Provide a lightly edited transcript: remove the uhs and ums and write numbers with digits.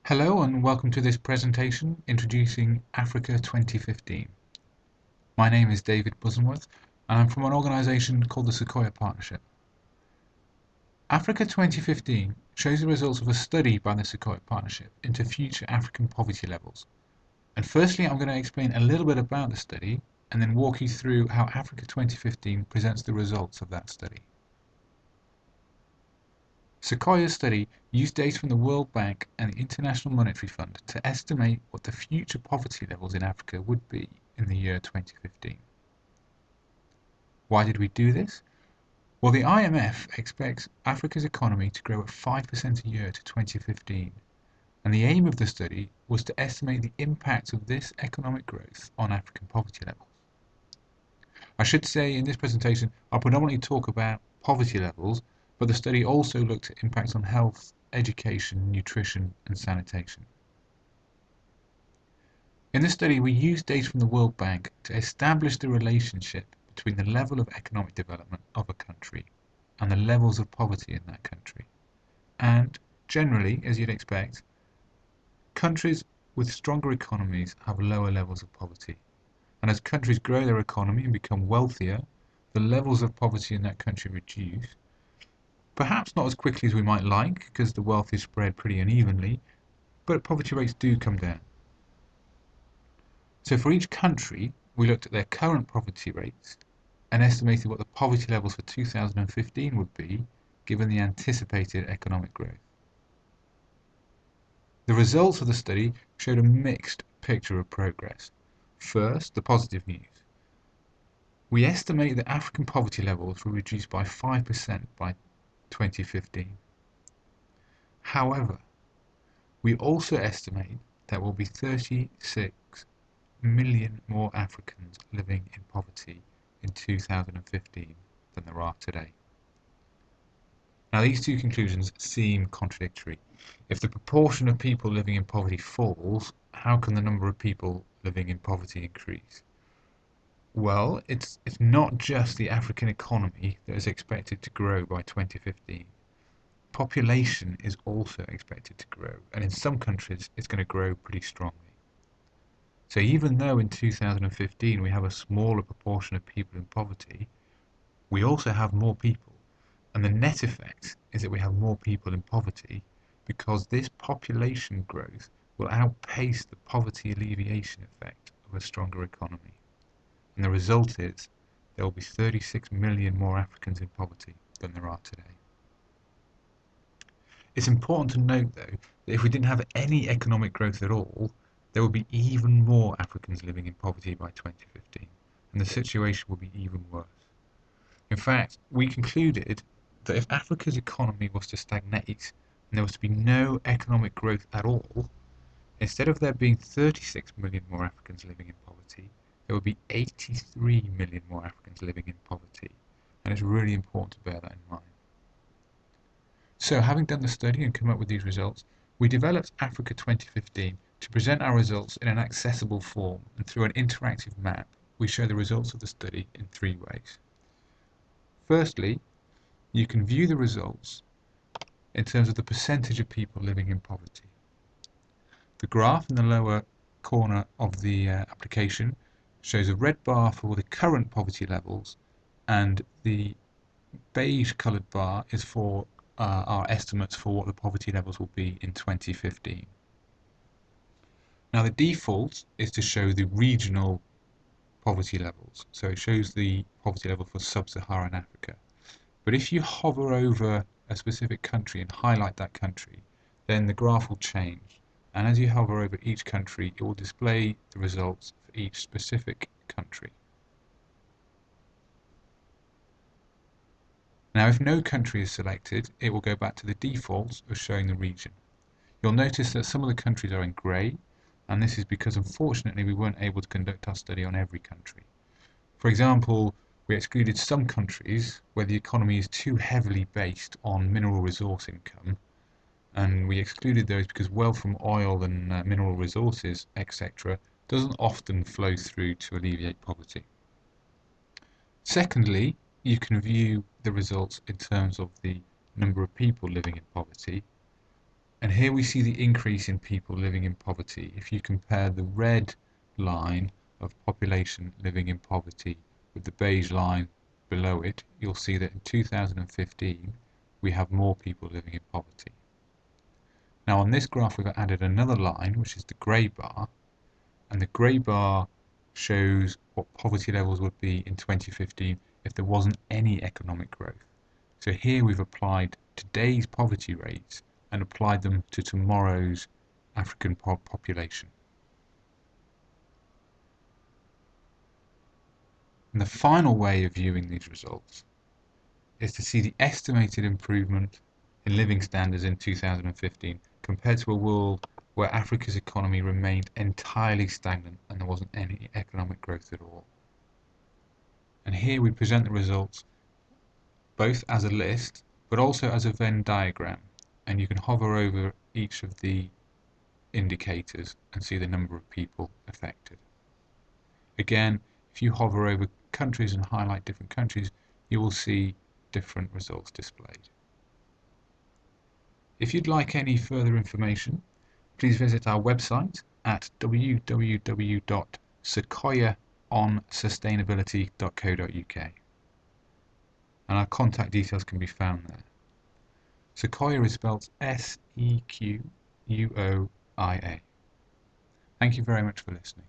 Hello and welcome to this presentation introducing Africa 2015. My name is David Bosenworth and I'm from an organisation called the Sequoia Partnership. Africa 2015 shows the results of a study by the Sequoia Partnership into future African poverty levels. And firstly I'm going to explain a little bit about the study and then walk you through how Africa 2015 presents the results of that study. Sequoia's study used data from the World Bank and the International Monetary Fund to estimate what the future poverty levels in Africa would be in the year 2015. Why did we do this? Well, the IMF expects Africa's economy to grow at 5% a year to 2015, and the aim of the study was to estimate the impact of this economic growth on African poverty levels. I should say in this presentation I'll predominantly talk about poverty levels, but the study also looked at impacts on health, education, nutrition and sanitation. In this study we used data from the World Bank to establish the relationship between the level of economic development of a country and the levels of poverty in that country. And generally, as you'd expect, countries with stronger economies have lower levels of poverty. And as countries grow their economy and become wealthier, the levels of poverty in that country reduce. Perhaps not as quickly as we might like, because the wealth is spread pretty unevenly, but poverty rates do come down. So for each country, we looked at their current poverty rates and estimated what the poverty levels for 2015 would be, given the anticipated economic growth. The results of the study showed a mixed picture of progress. First, the positive news. We estimate that African poverty levels will reduce by 5% by 2015. However, we also estimate there will be 36 million more Africans living in poverty in 2015 than there are today. Now these two conclusions seem contradictory. If the proportion of people living in poverty falls, how can the number of people living in poverty increase? Well, it's not just the African economy that is expected to grow by 2015. Population is also expected to grow, and in some countries it's going to grow pretty strongly. So even though in 2015 we have a smaller proportion of people in poverty, we also have more people. And the net effect is that we have more people in poverty because this population growth will outpace the poverty alleviation effect of a stronger economy. And the result is there will be 36 million more Africans in poverty than there are today. It's important to note, though, that if we didn't have any economic growth at all, there would be even more Africans living in poverty by 2015, and the situation would be even worse. In fact, we concluded that if Africa's economy was to stagnate and there was to be no economic growth at all, instead of there being 36 million more Africans living in poverty, there would be 83 million more Africans living in poverty, and it's really important to bear that in mind. So, having done the study and come up with these results, we developed Africa 2015 to present our results in an accessible form, and through an interactive map, we show the results of the study in three ways. Firstly, you can view the results in terms of the percentage of people living in poverty. The graph in the lower corner of the application shows a red bar for the current poverty levels, and the beige coloured bar is for our estimates for what the poverty levels will be in 2015. Now the default is to show the regional poverty levels, so it shows the poverty level for sub-Saharan Africa. But if you hover over a specific country and highlight that country, then the graph will change, and as you hover over each country it will display the results for each specific country. Now if no country is selected, it will go back to the default of showing the region. You'll notice that some of the countries are in grey, and this is because unfortunately we weren't able to conduct our study on every country. For example, we excluded some countries where the economy is too heavily based on mineral resource income, and we excluded those because wealth from oil and mineral resources, etc., doesn't often flow through to alleviate poverty. Secondly, you can view the results in terms of the number of people living in poverty, And here we see the increase in people living in poverty. If you compare the red line of population living in poverty with the beige line below it, you'll see that in 2015 we have more people living in poverty. Now on this graph we've added another line, which is the grey bar, and the grey bar shows what poverty levels would be in 2015 if there wasn't any economic growth. So here we've applied today's poverty rates and applied them to tomorrow's African population. And the final way of viewing these results is to see the estimated improvement in living standards in 2015 compared to a world where Africa's economy remained entirely stagnant and there wasn't any economic growth at all. And here we present the results both as a list but also as a Venn diagram, and you can hover over each of the indicators and see the number of people affected. Again, if you hover over countries and highlight different countries, you will see different results displayed. If you'd like any further information, please visit our website at www.sequoiaonsustainability.co.uk, and our contact details can be found there. Sequoia is spelled S-E-Q-U-O-I-A. Thank you very much for listening.